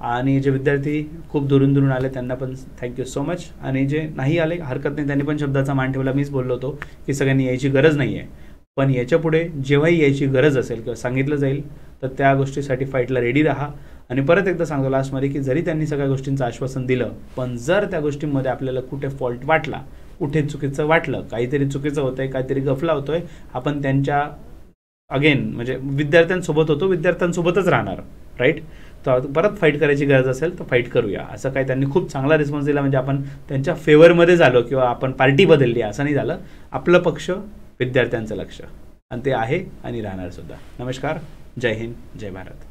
आणि जे विद्यार्थी खूप दुरून आले त्यांना पण थँक्यू सो मच. आणि जे नाही आले हरकत नाही, त्यांनी पण शब्दाचा मान ठेवला. मीच बोललो होतो की सगळ्यांनी यायची गरज नाही आहे, पण याच्यापुढे जेव्हाही यायची गरज असेल किंवा सांगितलं जाईल तर त्या गोष्टीसाठी फाईटला रेडी राहा. आणि परत एकदा सांगतो लास्टमध्ये की जरी त्यांनी सगळ्या गोष्टींचं आश्वासन दिलं, पण जर त्या गोष्टींमध्ये आपल्याला कुठे फॉल्ट वाटला, कुठे चुकीचं वाटलं, काहीतरी चुकीचं होतंय, काहीतरी गफला होतोय, आपण त्यांच्या अगेन म्हणजे विद्यार्थ्यांसोबत होतो, विद्यार्थ्यांसोबतच राहणार, राईट. तर परत फाईट करायची गरज असेल तर फाईट करूया, असं काय. त्यांनी खूप चांगला रिस्पॉन्स दिला, म्हणजे आपण त्यांच्या फेवरमध्ये झालो किंवा आपण पार्टी बदलली असं नाही झालं. आपलं पक्ष विद्यार्थ्यांचं लक्ष, आणि ते आहे आणि राहणार सुद्धा. नमस्कार, जय हिंद, जय भारत.